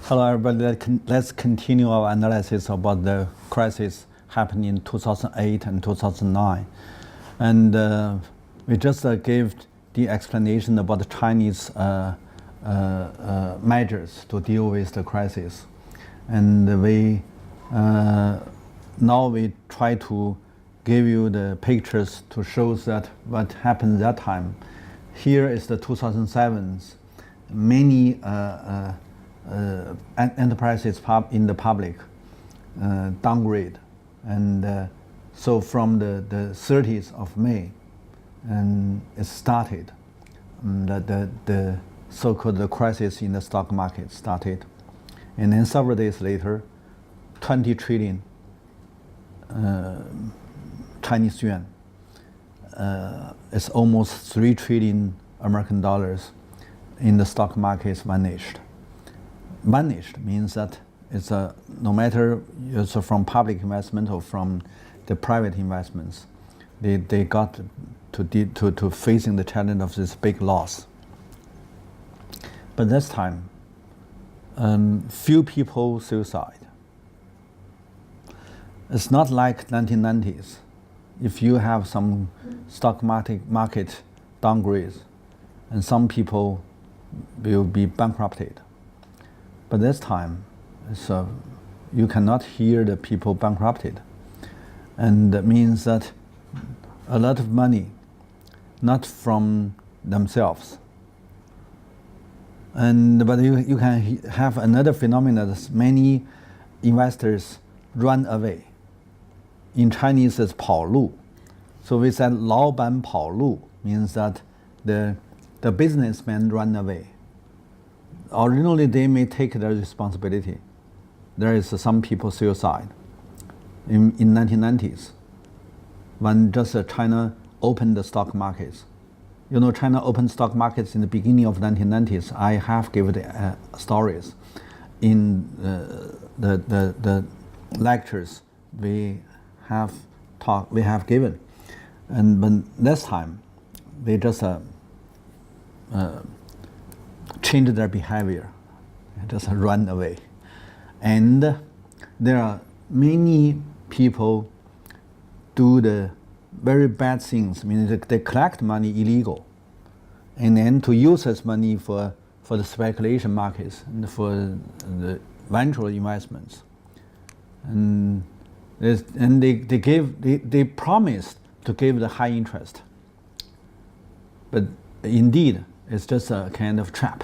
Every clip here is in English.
Hello, everybody. Let's continue our analysis about the crisis happening in 2008 and 2009. And we just gave the explanation about the Chinese measures to deal with the crisis. And we now we try to give you the pictures to show that what happened that time. Here is the 2007. Many enterprises in the public downgrade, and so from the 30th of May, and it started. The so-called crisis in the stock market started, and then several days later, 20 trillion Chinese yuan. It's almost 3 trillion American dollars in the stock markets vanished. Vanished means that it's no matter it's from public investment or from the private investments, they got to facing the challenge of this big loss. But this time, few people suicide. It's not like 1990s. If you have some stock market downgrades, and some people will be bankrupted. But this time, you cannot hear the people bankrupted. And that means that a lot of money, not from themselves. But you can have another phenomenon that many investors run away. In Chinese, it's 跑路. So we said 老板跑路 means that the businessmen run away. Originally, they may take the responsibility. There is some people suicide in 1990s when just China opened the stock markets. You know, China opened stock markets in the beginning of 1990s. I have given the stories in the lectures we have given, and but this time they just change their behavior, just run away. And there are many people do the very bad things, meaning they collect money illegal, and then to use this money for the speculation markets and for the venture investments. And they promised to give the high interest, but indeed it's just a kind of trap.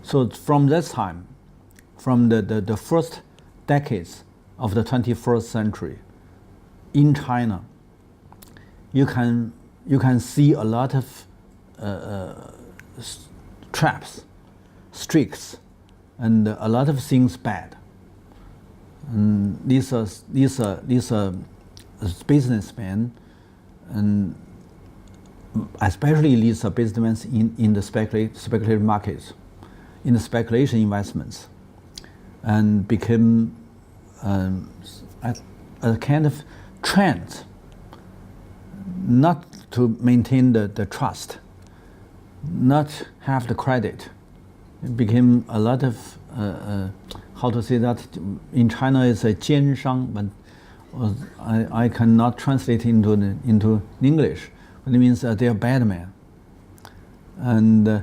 So from this time, from the first decades of the 21st century, in China, you can see a lot of traps, streaks, and a lot of things bad. And these are businessmen, and especially these businessmen in the speculative markets, in the speculation investments, and became a kind of trend, not to maintain the trust, not have the credit. It became a lot of how to say that in China is a 奸商, but I cannot translate into English. But it means they are bad men. And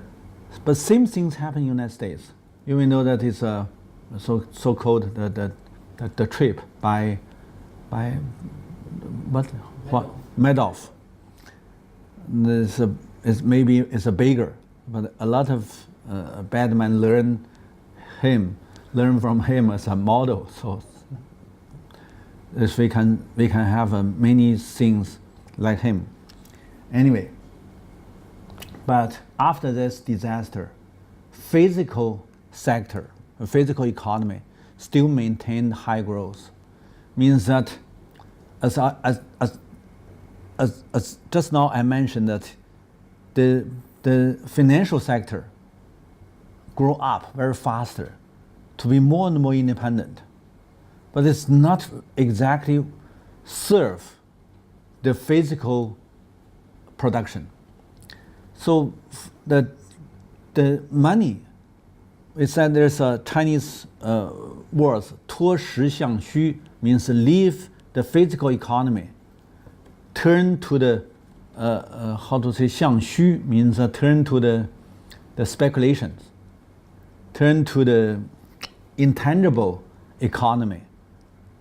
but same things happen in the United States. You may know that it's so-called the trip by Madoff. It's a beggar, but a lot of bad men learn from him as a model. So we can have many things like him. Anyway, but after this disaster, physical sector, the physical economy, still maintained high growth. Means that, as just now I mentioned that the financial sector grew up very faster to be more and more independent, but it's not exactly serve the physical production. So the money we said there's a Chinese word, 脱实向虚, means leave the physical economy, turn to the, how to say, 向虚 means turn to the speculations, turn to the intangible economy.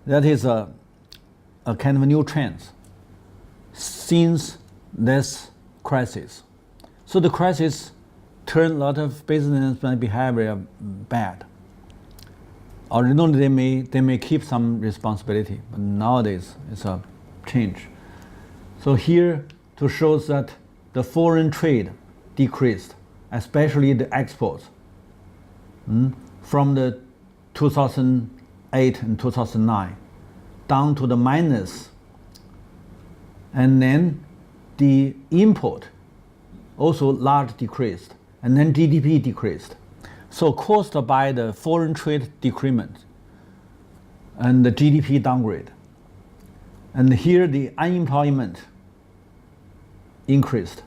That is a kind of a new trend since this crisis. So the crisis turned a lot of businessman behavior bad. Originally, they may keep some responsibility, but nowadays it's a change. So here to show that the foreign trade decreased, especially the exports, from the 2008 and 2009 down to the minus, and then the import also large decreased, and then GDP decreased. So caused by the foreign trade decrement and the GDP downgrade. And here the unemployment increased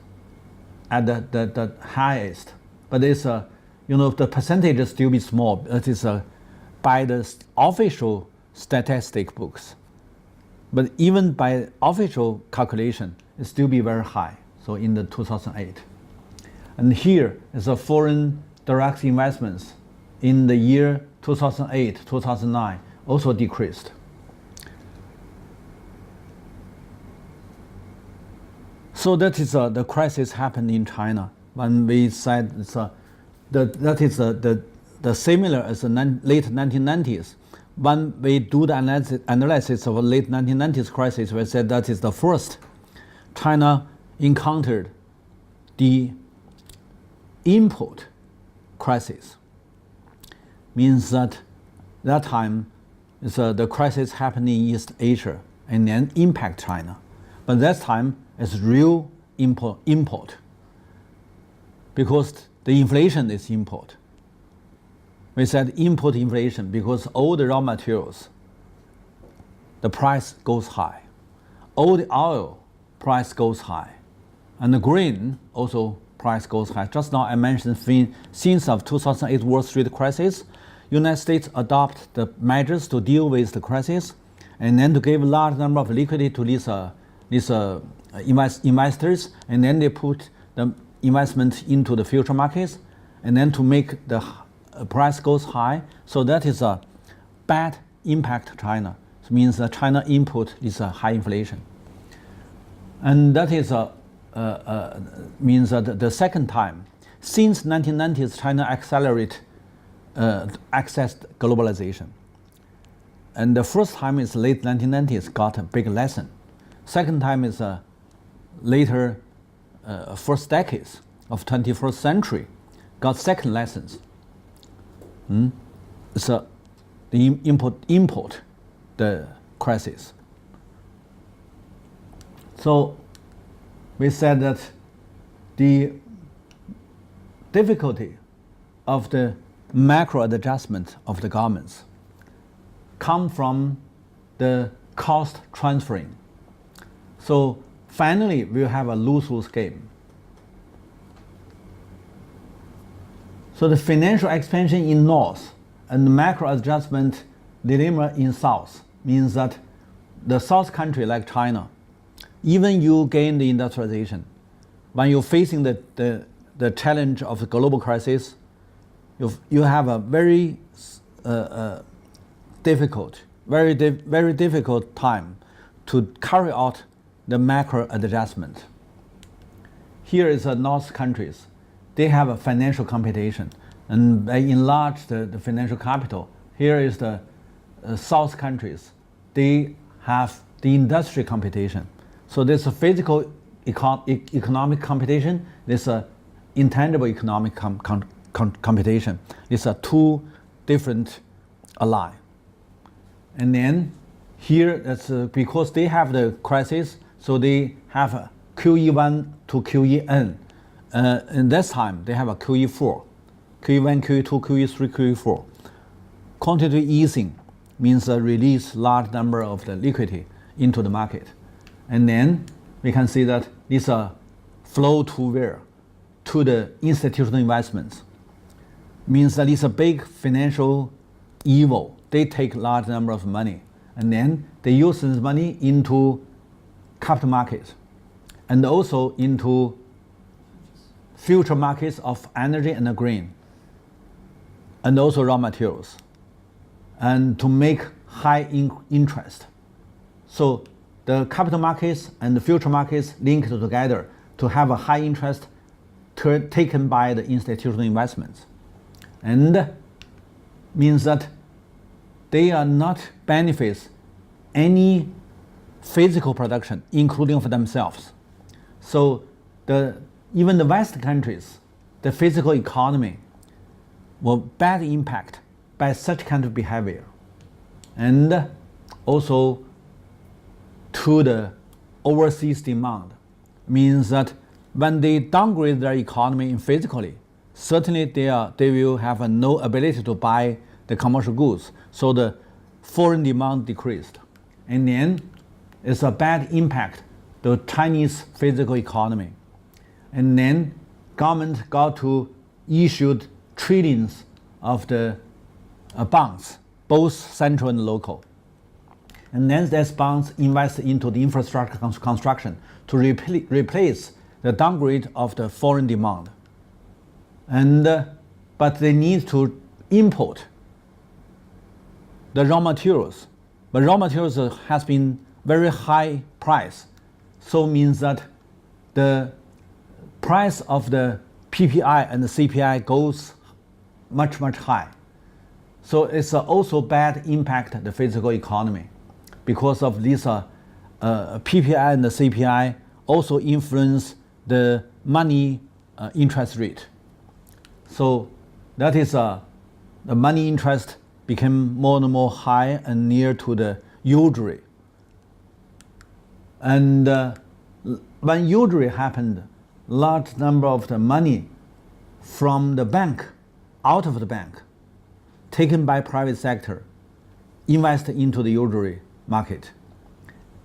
at the highest, but it's the percentage is still be small. It is by the official statistic books, but even by official calculation, it still be very high. So in the 2008, and here is a foreign direct investments in the year 2008, 2009 also decreased. So that is the crisis happened in China. When we said it's that is the similar as the late 1990s. When we do the analysis of the late 1990s crisis, we said that is the first China encountered the import crisis. Means that time is the crisis happened in East Asia and then impact China. But that time it's real import because the inflation is import. We said import inflation because all the raw materials, the price goes high. All the oil price goes high. And the grain also price goes high. Just now I mentioned since of 2008 Wall Street crisis, United States adopt the measures to deal with the crisis and then to give a large number of liquidity to these investors, and then they put the investment into the future markets and then to make the price goes high. So that is a bad impact China. It means that China input is a high inflation. And that is means that the second time, since 1990s, China accessed globalization. And the first time is late 1990s, got a big lesson. Second time is later first decades of 21st century, got second lessons. So the import the crisis. So we said that the difficulty of the macro adjustment of the governments come from the cost transferring. So finally, we'll have a lose-lose game. So the financial expansion in North and the macro adjustment dilemma in South means that the South country like China, even you gain the industrialization, when you're facing the challenge of the global crisis, you have a very difficult time to carry out the macro adjustment. Here is the North countries. They have a financial competition and they enlarge the financial capital. Here is the South countries. They have the industry competition. So there's a physical economic competition, there's a intangible economic competition. These are two different allies. And then here, that's because they have the crisis, so they have a QE1 to QEN. In this time, they have a QE4. QE1, QE2, QE3, QE4. Quantitative easing means release large number of the liquidity into the market. And then we can see that these are flow to where? To the institutional investments. means that it's a big financial evil. They take large number of money and then they use this money into capital markets and also into future markets of energy and grain and also raw materials, and to make high interest. So the capital markets and the future markets linked together to have a high interest taken by the institutional investments, and means that they are not benefits any physical production, including for themselves. So even the West countries, the physical economy will bad impact by such kind of behavior, and also to the overseas demand, means that when they downgrade their economy physically, certainly they will have no ability to buy the commercial goods, so the foreign demand decreased, and then it's a bad impact the Chinese physical economy, and then government got to issued trillions of the bonds, both central and local, and then these bonds invest into the infrastructure construction to replace the downgrade of the foreign demand, and but they need to import the raw materials, but raw materials has been very high price, so means that the price of the PPI and the CPI goes much high. So it's also bad impact the physical economy, because of this PPI and the CPI also influence the money interest rate. So that is the money interest became more and more high and near to the usury. And when usury happened, large number of the money from the bank, out of the bank, taken by private sector, invest into the usury market.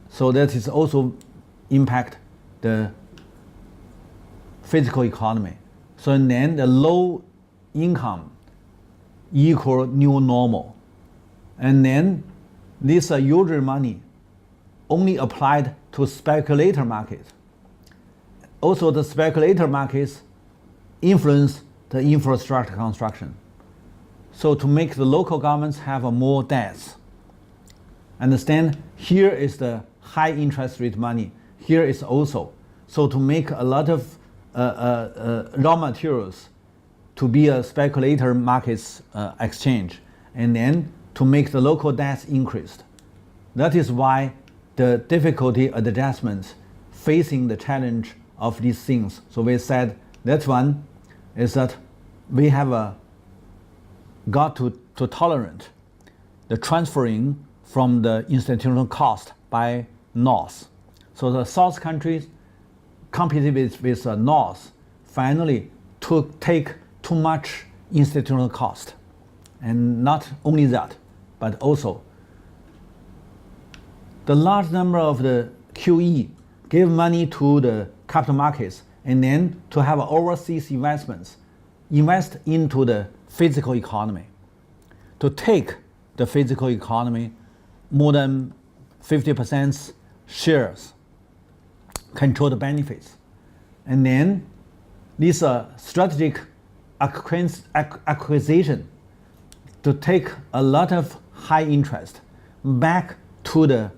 So that is also impact the physical economy. So then the low income equal new normal. And then this usury money only applied to speculator market. Also the speculator markets influence the infrastructure construction. So to make the local governments have more debts. Understand, here is the high interest rate money, here is also. So to make a lot of raw materials to be a speculator markets exchange, and then to make the local debts increased. That is why the difficulty adjustments facing the challenge of these things. So we said that one is that we have got to tolerate the transferring from the institutional cost by North. So the South countries competed with North finally to take too much institutional cost. And not only that, but also the large number of the QE give money to the capital markets and then to have overseas investments, invest into the physical economy, to take the physical economy more than 50% shares, control the benefits. And then this strategic acquisition to take a lot of high interest back to the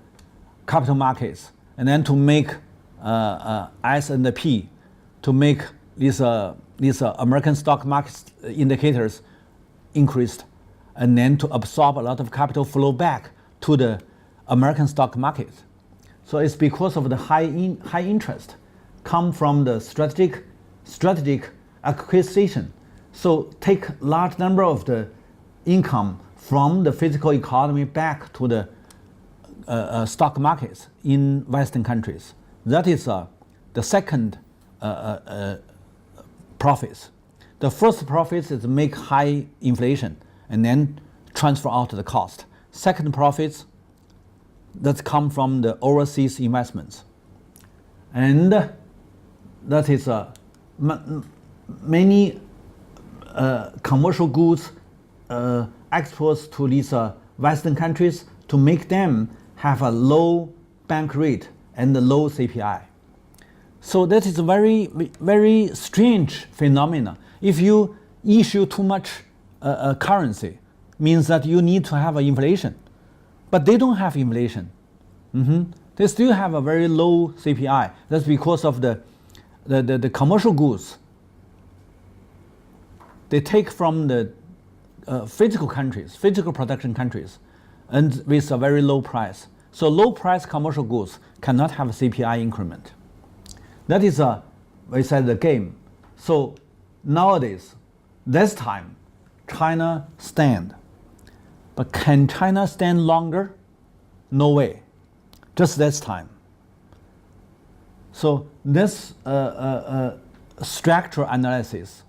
capital markets, and then to make S&P, to make these American stock market indicators increased, and then to absorb a lot of capital flow back to the American stock market. So it's because of the high interest come from the strategic acquisition. So take large number of the income from the physical economy back to the stock markets in Western countries. That is the second profits. The first profits is make high inflation and then transfer out the cost. Second profits that come from the overseas investments. And that is many commercial goods exports to these Western countries to make them have a low bank rate and a low CPI. So that is a very, very strange phenomenon. If you issue too much currency, means that you need to have inflation. But they don't have inflation. They still have a very low CPI. That's because of the commercial goods they take from the physical countries, physical production countries, and with a very low price. So low price commercial goods cannot have a CPI increment. That is we said the game. So nowadays, this time, China stand. But can China stand longer? No way. Just this time. So this structural analysis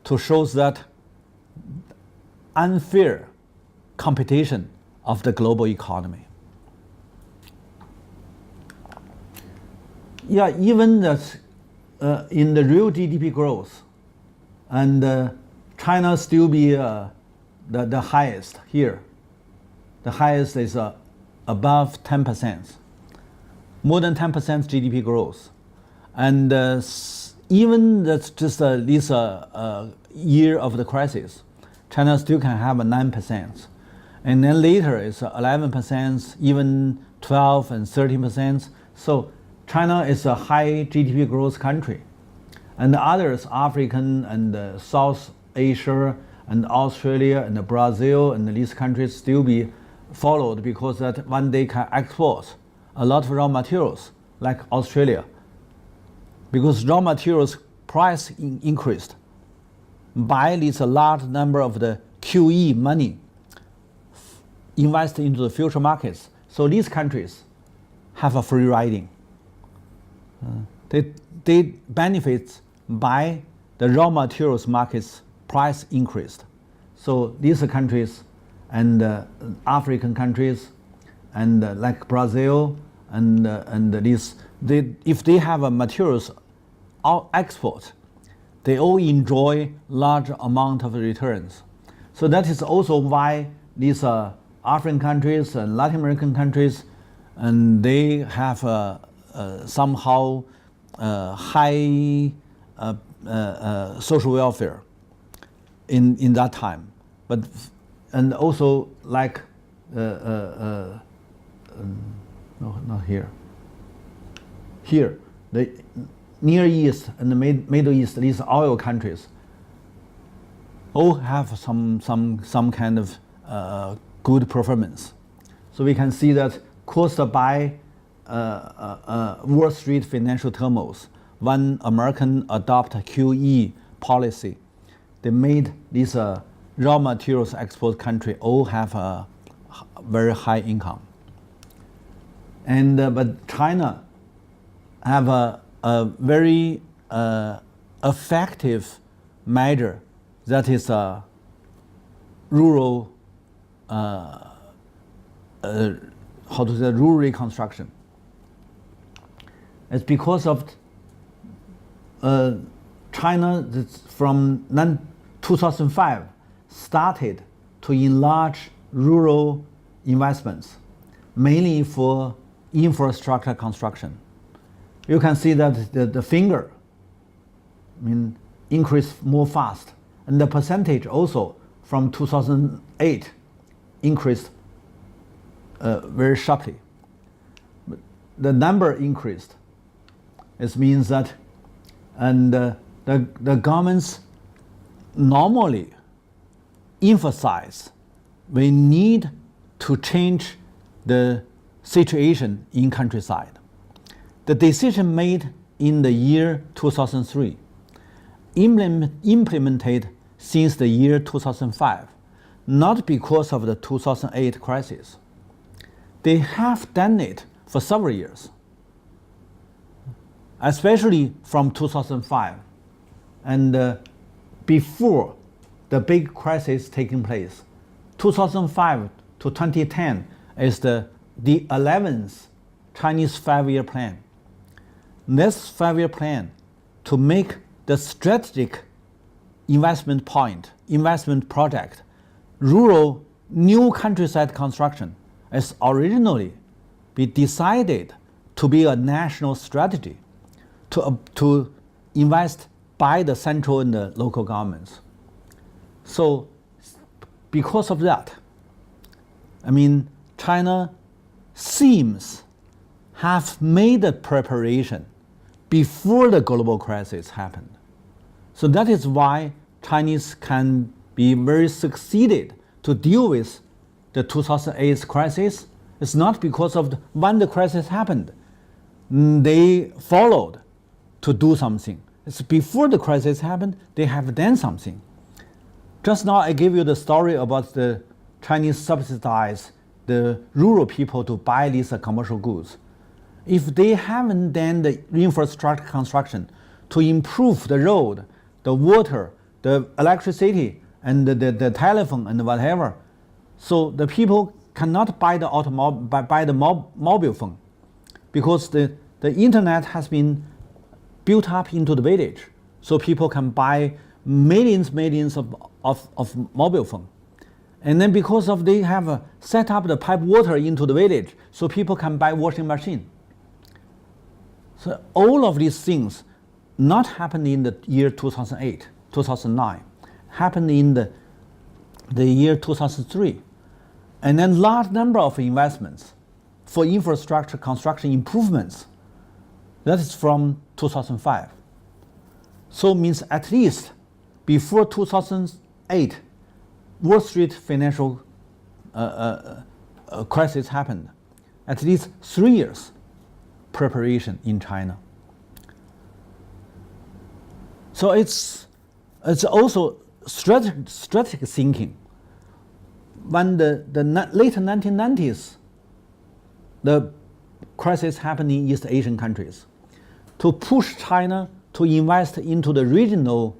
to show that unfair competition of the global economy. Yeah, even that in the real GDP growth, and China still be the highest here. The highest is above 10%, more than 10% GDP growth, and even that's just this year of the crisis, China still can have a 9%, and then later it's 11%, even 12 and 13%. So China is a high GDP growth country, and the others, African and South Asia and Australia and Brazil and these countries still be followed because that one day can export a lot of raw materials like Australia, because raw materials price increased by this large number of the QE money invested into the future markets. So these countries have a free riding. They benefit by the raw materials markets price increased. So these countries and African countries and like Brazil and these, if they have a materials export, they all enjoy large amount of returns. So that is also why these African countries and Latin American countries, and they have somehow high social welfare in that time, but and also like no, not here. Here, the Near East and the Middle East, these oil countries, all have some kind of good performance. So we can see that caused by Wall Street financial turmoils, when American adopt a QE policy, they made these raw materials export country all have a very high income. And but China have a very effective measure, that is rural rural reconstruction. It's because of China from 2005 started to enlarge rural investments, mainly for infrastructure construction. You can see that the finger increased more fast, and the percentage also from 2008 increased very sharply. But the number increased. It means that, and the governments normally emphasize we need to change the situation in countryside. The decision made in the year 2003, implemented since the year 2005, not because of the 2008 crisis. They have done it for several years, especially from 2005 and before the big crisis taking place. 2005 to 2010 is the 11th Chinese 5-year plan. This 5-year plan to make the strategic investment point, investment project, rural new countryside construction is originally be decided to be a national strategy to invest by the central and the local governments. So because of that, I mean, China seems have made a preparation before the global crisis happened. So that is why Chinese can be very succeeded to deal with the 2008 crisis. It's not because of when the crisis happened, they followed to do something. It's before the crisis happened, they have done something. Just now I gave you the story about the Chinese subsidize the rural people to buy these commercial goods. If they haven't done the infrastructure construction to improve the road, the water, the electricity, and the telephone and whatever, so the people cannot buy the mobile phone, because the internet has been built up into the village, so people can buy millions of mobile phone. And then because of they have set up the pipe water into the village, so people can buy washing machine. So all of these things not happened in the year 2008, 2009, happened in the year 2003. And then large number of investments for infrastructure construction improvements, that is from 2005. So means at least before 2008, Wall Street financial crisis happened, at least 3 years preparation in China. So it's also strategic thinking. When the late 1990s, the crisis happened in East Asian countries, to push China to invest into the regional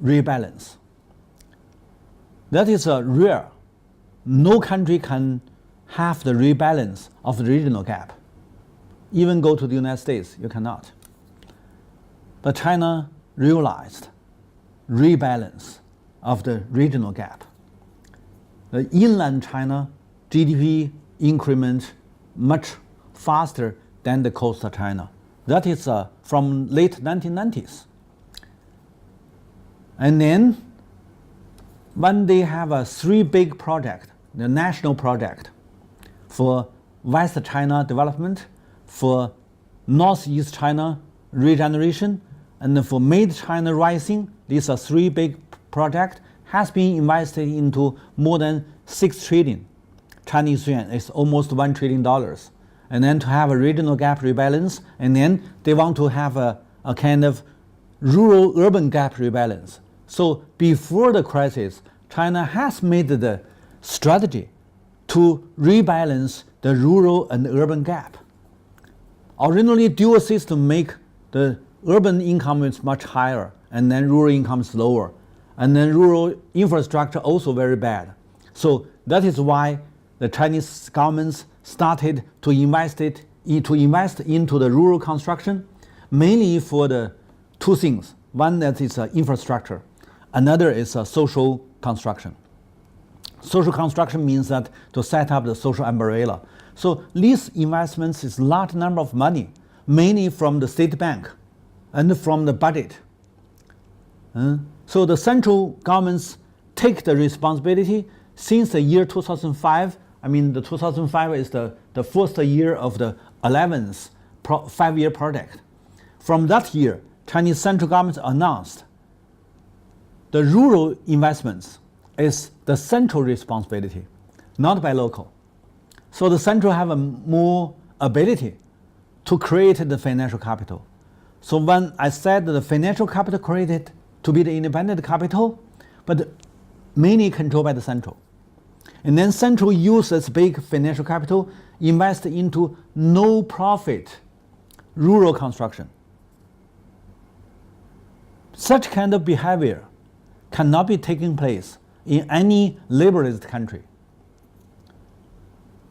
rebalance. That is rare. No country can have the rebalance of the regional gap. Even go to the United States, you cannot. But China realized rebalance of the regional gap. The inland China GDP increment much faster than the coastal China. That is from late 1990s. And then when they have a 3 big project, the national project for West China development, for Northeast China regeneration, and for Mid China rising, these are 3 big projects, has been invested into more than 6 trillion Chinese yuan. It's almost $1 trillion. And then to have a regional gap rebalance, and then they want to have a kind of rural-urban gap rebalance. So before the crisis, China has made the strategy to rebalance the rural and urban gap. Originally, dual system make the urban income is much higher, and then rural income is lower, and then rural infrastructure also very bad. So that is why the Chinese governments started to invest into the rural construction, mainly for the 2 things. One, that is infrastructure. Another is social construction. Social construction means that to set up the social umbrella. So these investments is large number of money, mainly from the state bank and from the budget. So the central governments take the responsibility since the year 2005. I mean, the 2005 is the first year of the 11th 5-year project. From that year, Chinese central government announced the rural investments is the central responsibility, not by local. So the central have a more ability to create the financial capital. So when I said that the financial capital created to be the independent capital, but mainly controlled by the central. And then central uses big financial capital, invest into no profit rural construction. Such kind of behavior cannot be taking place in any liberalist country.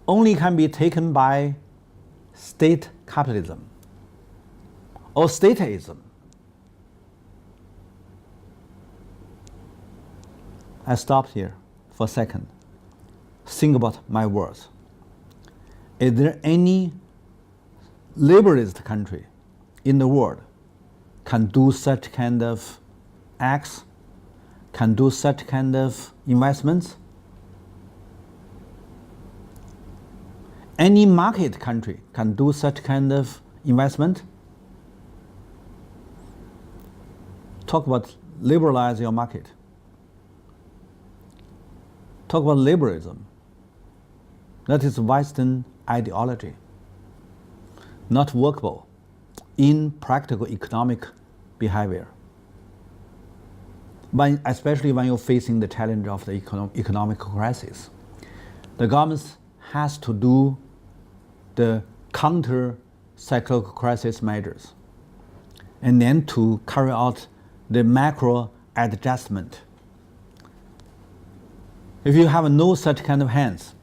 Only can be taken by state capitalism or statism. I stopped here for a second. Think about my words. Is there any liberalist country in the world can do such kind of acts, can do such kind of investments? Any market country can do such kind of investment? Talk about liberalize your market. Talk about liberalism. That is Western ideology, not workable in practical economic behavior. Especially when you're facing the challenge of the economic crisis. The government has to do the counter-cyclical crisis measures and then to carry out the macro adjustment. If you have no such kind of hands,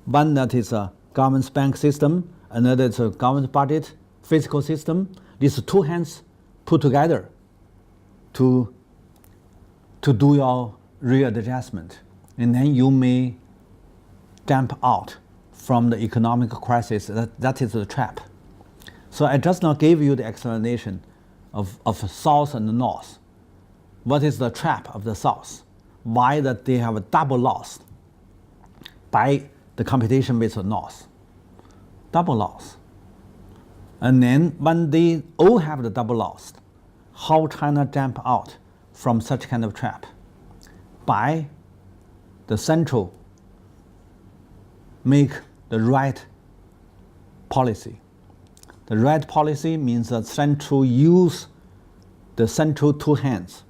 one that is a government's bank system, another is a government budget, fiscal system, these two hands put together to do your readjustment, and then you may damp out from the economic crisis. That is the trap. So I just now gave you the explanation of South and North. What is the trap of the South? Why that they have a double loss by the competition with the North. Double loss. And then when they all have the double loss, how China jump out from such kind of trap? By the central make the right policy. The right policy means that central use the central two hands.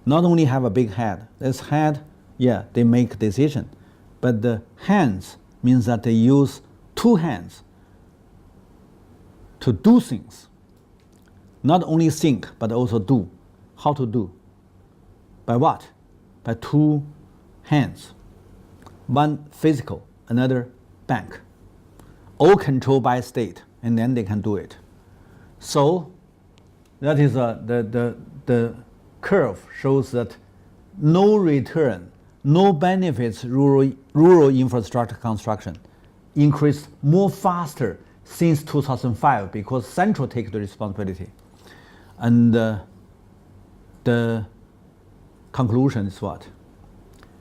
Not only have a big head. This head, yeah, they make decision. But the hands means that they use two hands to do things. Not only think, but also do. How to do? By what? By two hands. One physical, another bank. All controlled by state, and then they can do it. So that is the curve shows that no return, no benefits rural infrastructure construction increased more faster since 2005 because central take the responsibility. And the conclusion is what?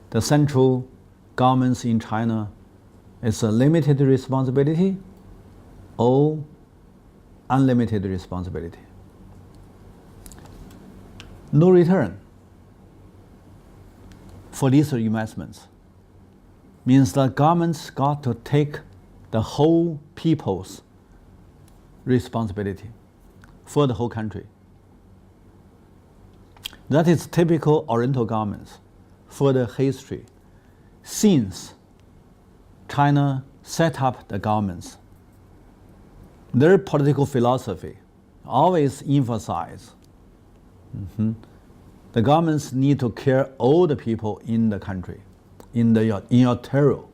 The central governments in China is a limited responsibility or unlimited responsibility. No return for these investments means that governments got to take the whole people's responsibility for the whole country. That is typical Oriental governments for the history. Since China set up the governments, their political philosophy always emphasize the governments need to care all the people in the country, in your territory.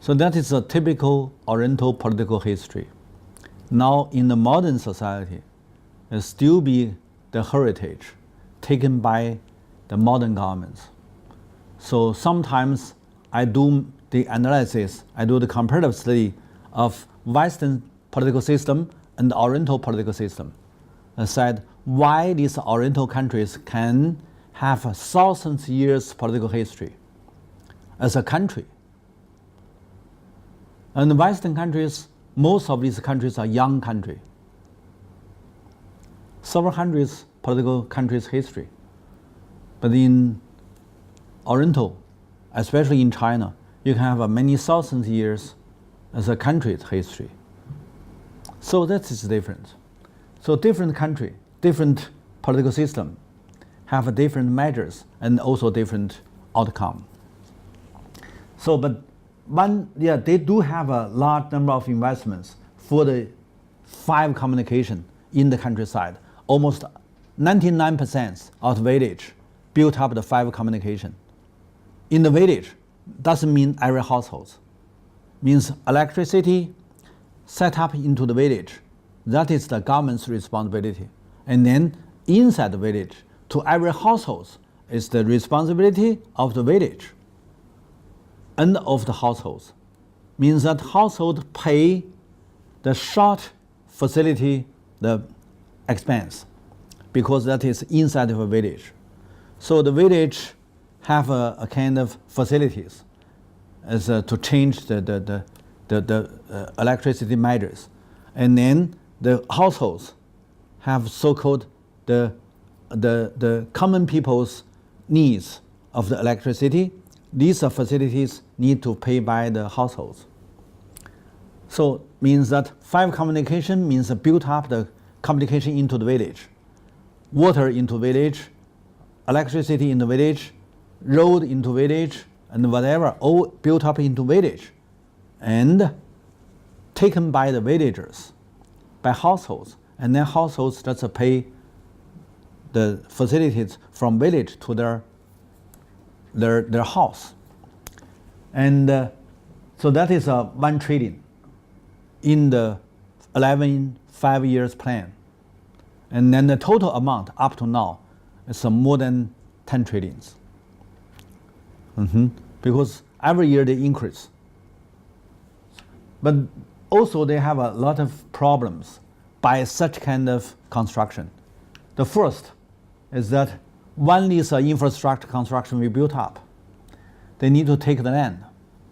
So that is a typical Oriental political history. Now in the modern society, it still be the heritage taken by the modern governments. So sometimes I do the analysis, I do the comparative study of Western political system and the Oriental political system. I said why these Oriental countries can have 1,000 years political history as a country. And the Western countries, most of these countries are young countries. Several hundreds political countries' history. But in Oriental, especially in China, you can have many thousand years as a country's history. So that is different. So different country, different political system have different measures and also different outcome. So, but they do have a large number of investments for the 5 communication in the countryside. Almost 99% of the village built up the 5 communication. In the village, doesn't mean every household. Means electricity set up into the village. That is the government's responsibility. And then inside the village, to every household, is the responsibility of the village and of the households. Means that household pay the short facility, the expense, because that is inside of a village. So the village have a kind of facilities as to change the electricity measures, and then the households have so-called the common people's needs of the electricity. These facilities need to pay by the households. So means that 5 communication means build up the communication into the village, water into village, electricity in the village, road into village, and whatever, all built up into village and taken by the villagers, by households, and then households just pay the facilities from village to their house. And so that is 1 trillion in the 11 5-year plan. And then the total amount up to now is more than 10 trillions. Because every year they increase. But also they have a lot of problems by such kind of construction. The first is that when this infrastructure construction we built up, they need to take the land.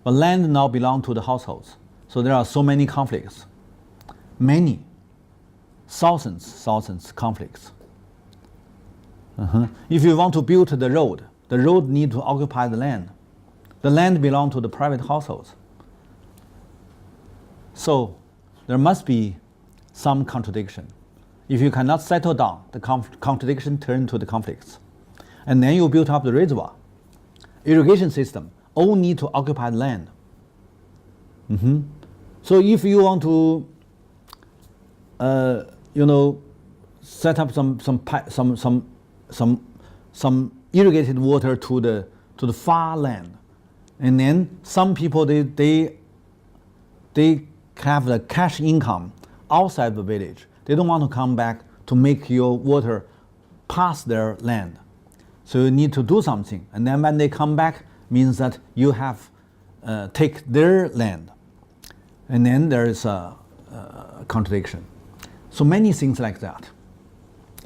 But land now belongs to the households. So there are so many conflicts. Many, thousands conflicts. If you want to build the road need to occupy the land. The land belongs to the private households. So there must be some contradiction. If you cannot settle down, the contradiction turn to the conflicts. And then you build up the reservoir, irrigation system, all need to occupy the land. So if you want to, set up some irrigated water to the far land, and then some people they have the cash income outside the village. They don't want to come back to make your water pass their land. So you need to do something. And then when they come back, means that you have take their land. And then there is a contradiction. So many things like that.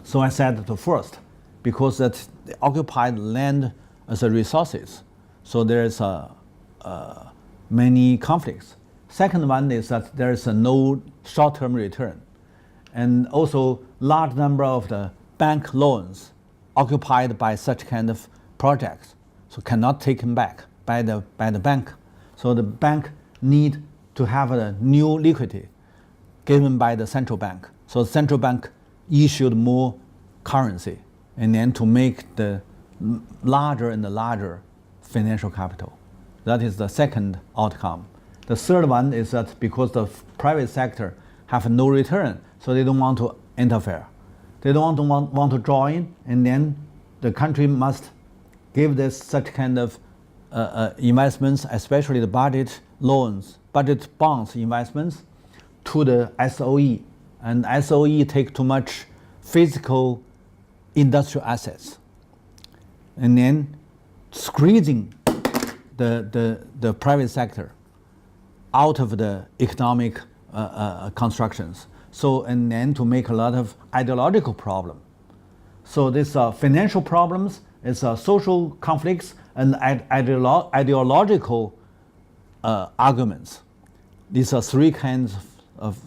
So I said the first, because that they occupied land as a resources. So there is many conflicts. Second one is that there is no short-term return. And also large number of the bank loans occupied by such kind of projects, so cannot taken back by the bank. So the bank need to have a new liquidity given by the central bank. So the central bank issued more currency, and then to make the larger and larger financial capital. That is the second outcome. The third one is that because the private sector have no return, so they don't want to interfere. They don't want to join, and then the country must give this such kind of investments, especially the budget loans, budget bonds investments, to the SOE. And SOE take too much physical industrial assets, and then squeezing the private sector out of the economic constructions. So, and then to make a lot of ideological problem. So this financial problems is social conflicts and ideological arguments. These are 3 kinds of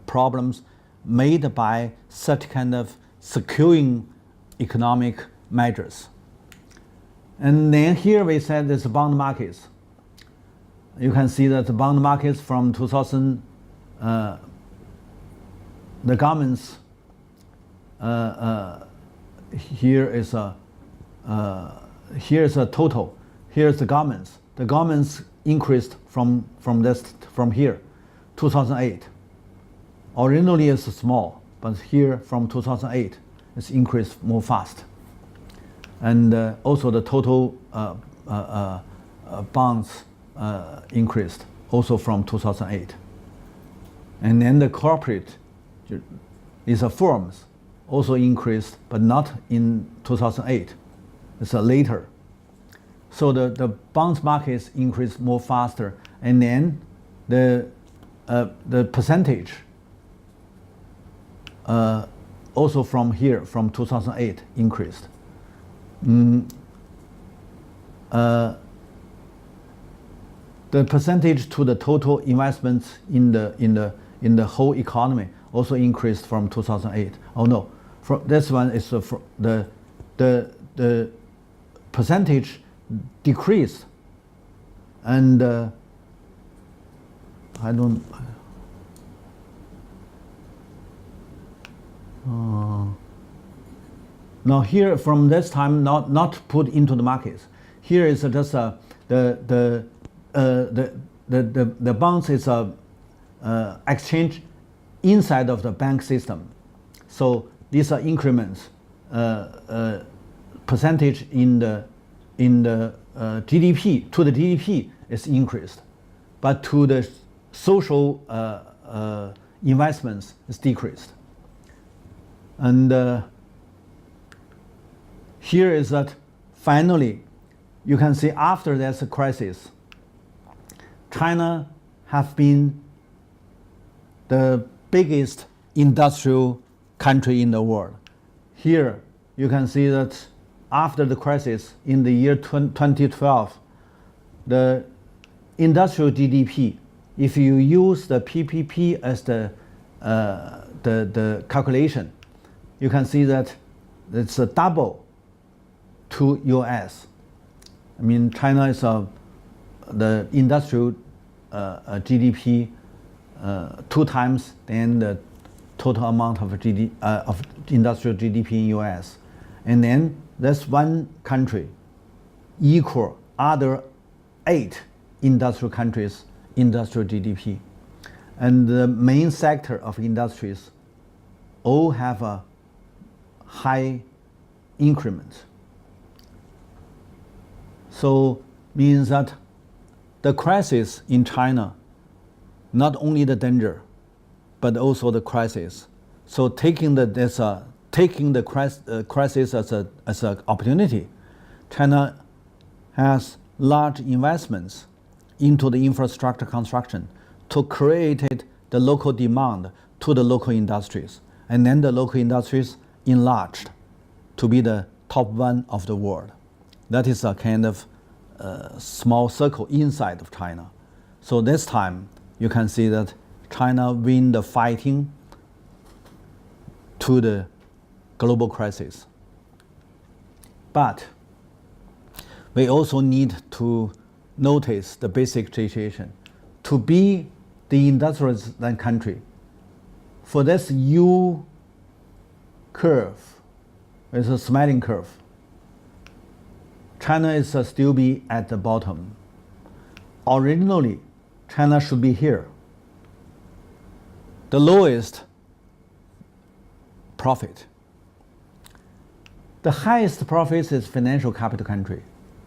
problems made by such kind of securing economic measures. And then here we said this bond markets. You can see that the bond markets from 2000, the governments, here is a total. Here's the governments. The governments increased from here, 2008. Originally it's small, but here from 2008 it's increased more fast. And also the total bonds increased also from 2008. And then the corporate, these are firms, also increased, but not in 2008. it's later. So the bonds markets increase more faster, and then the percentage also from here, from 2008, increased. The percentage to the total investments in the whole economy also increased from 2008. Oh no, from this one is the percentage decreased, and I don't. Now here from this time not put into the markets. Here is just the bonds is exchange inside of the bank system. So these are increments, percentage in the GDP, to the GDP is increased, but to the social investments is decreased. And here is that finally you can see after this crisis, China have been the biggest industrial country in the world. Here you can see that after the crisis in the year 2012, the industrial GDP, if you use the PPP as the calculation, you can see that it's a double to US. I mean, China is the industrial GDP 2 times than the total amount of industrial GDP in US. And then that's one country equal other 8 industrial countries' industrial GDP. And the main sector of industries all have a high increment. So means that the crisis in China, not only the danger, but also the crisis. So taking the crisis as an opportunity, China has large investments into the infrastructure construction to create the local demand to the local industries, and then the local industries enlarged to be the top 1 of the world. That is a kind of small circle inside of China. So this time you can see that China win the fighting to the global crisis. But we also need to notice the basic situation. To be the industrialized country, for this U curve, it's a smiling curve, China is still be at the bottom. Originally, China should be here. The lowest profit. The highest profit is financial capital country,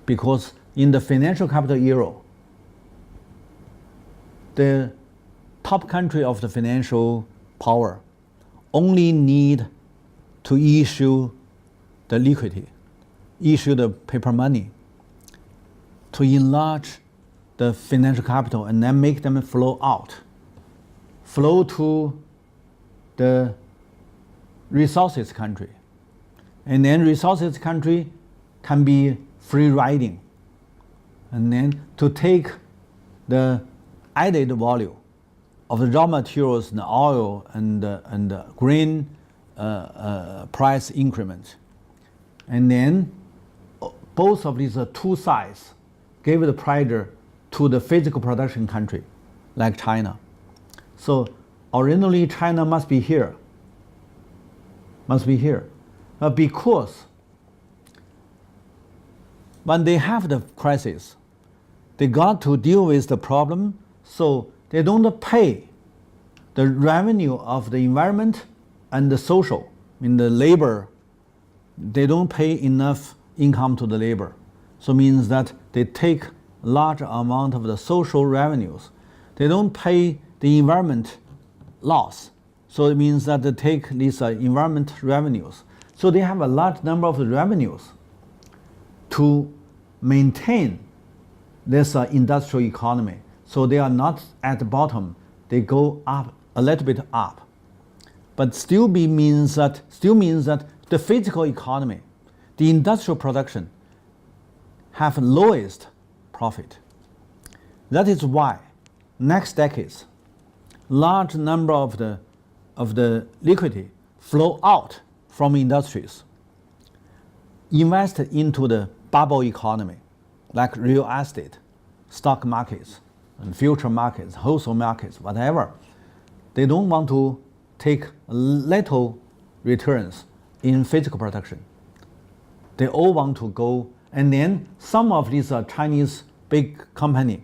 because in the financial capital era, the top country of the financial power only need to issue the liquidity, issue the paper money to enlarge the financial capital and then make them flow out, flow to the resources country. And then resources country can be free riding. And then to take the added value of the raw materials and the oil and the grain price increment. And then both of these 2 sides gave the pressure to the physical production country like China. So originally China must be here. But because when they have the crisis, they got to deal with the problem, so they don't pay the revenue of the environment and the social, in the labor. They don't pay enough income to the labor. So it means that they take large amount of the social revenues. They don't pay the environment loss. So it means that they take these environment revenues. So they have a large number of revenues. to maintain this industrial economy. So they are not at the bottom, they go up a little bit up. But still means that the physical economy, the industrial production, have lowest profit. That is why next decades, large number of the liquidity flow out from industries, invested into the bubble economy, like real estate, stock markets, and future markets, wholesale markets, whatever. They don't want to take little returns in physical production. They all want to go, and then some of these Chinese big company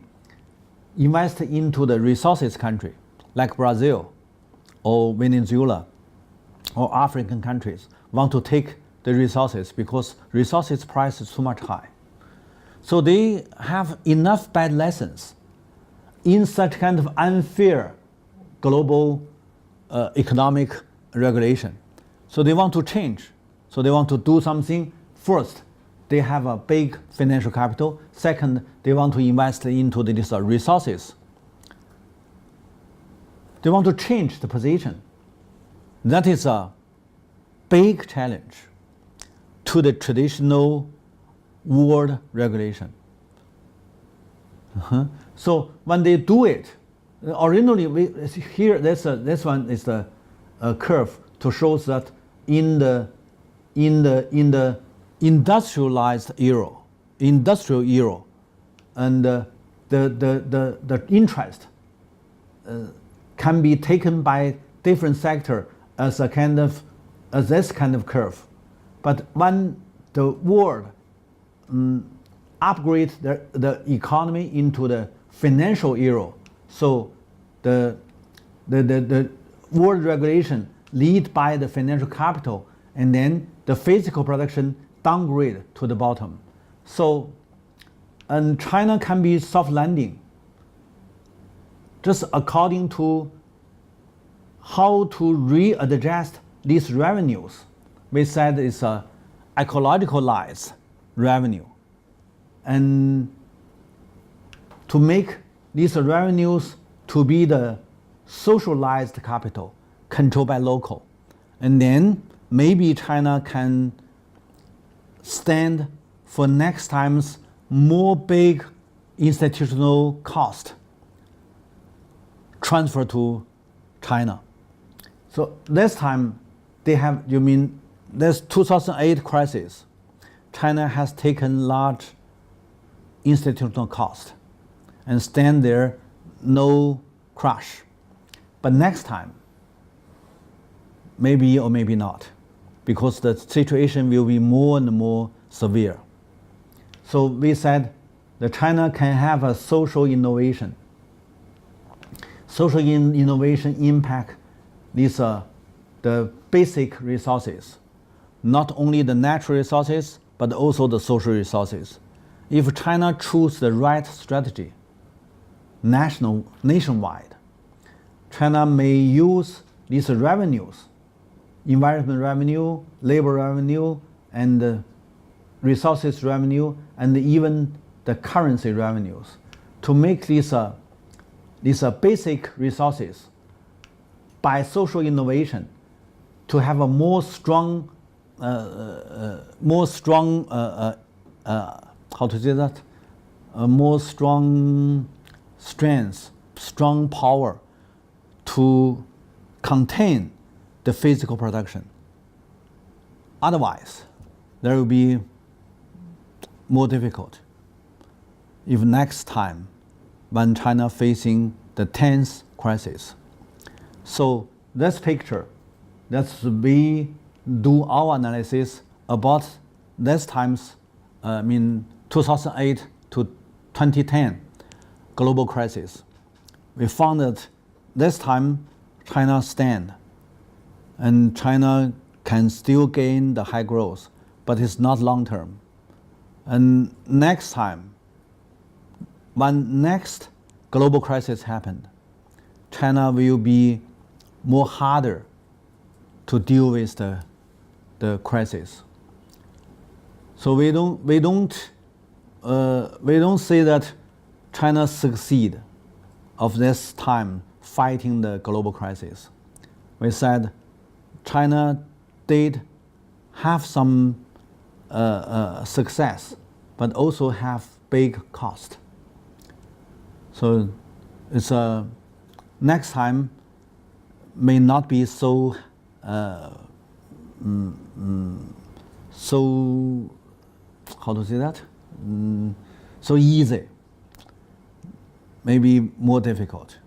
invest into the resources country, like Brazil or Venezuela or African countries, want to take the resources because resources price is too much high. So they have enough bad lessons in such kind of unfair global economic regulation. So they want to change. So they want to do something. First, they have a big financial capital. Second, they want to invest into these resources. They want to change the position. That is a big challenge to the traditional world regulation. So when they do it, originally this one is the curve to show that in the industrialized era, and the interest can be taken by different sector as this kind of curve. But when the world upgrade the economy into the financial era, so the world regulation lead by the financial capital, and then the physical production downgrade to the bottom. So, and China can be soft landing, just according to how to readjust these revenues. We said it's a ecologicalized revenue, and to make these revenues to be the socialized capital controlled by local. And then maybe China can stand for next time's more big institutional cost transfer to China. So this time they have, you mean this 2008 crisis, China has taken large institutional cost and stand there, no crash. But next time, maybe or maybe not, because the situation will be more and more severe. So we said that China can have a social innovation. Social innovation impact these the basic resources, not only the natural resources, but also the social resources. If China chooses the right strategy, nationwide, China may use these revenues, environment revenue, labor revenue, and resources revenue, and even the currency revenues, to make these basic resources by social innovation to have a more strong strength, strong power to contain the physical production. Otherwise, there will be more difficult if next time when China facing the 10th crisis. So this picture, that's we do our analysis about this time's 2008 to 2010 global crisis. We found that this time China stand, and China can still gain the high growth, but it's not long term. And next time, when next global crisis happened, China will be more harder to deal with the crisis. So we don't say that China succeed of this time fighting the global crisis. We said China did have some success, but also have big cost. So it's next time may not be so so how to say that so easy. Maybe more difficult.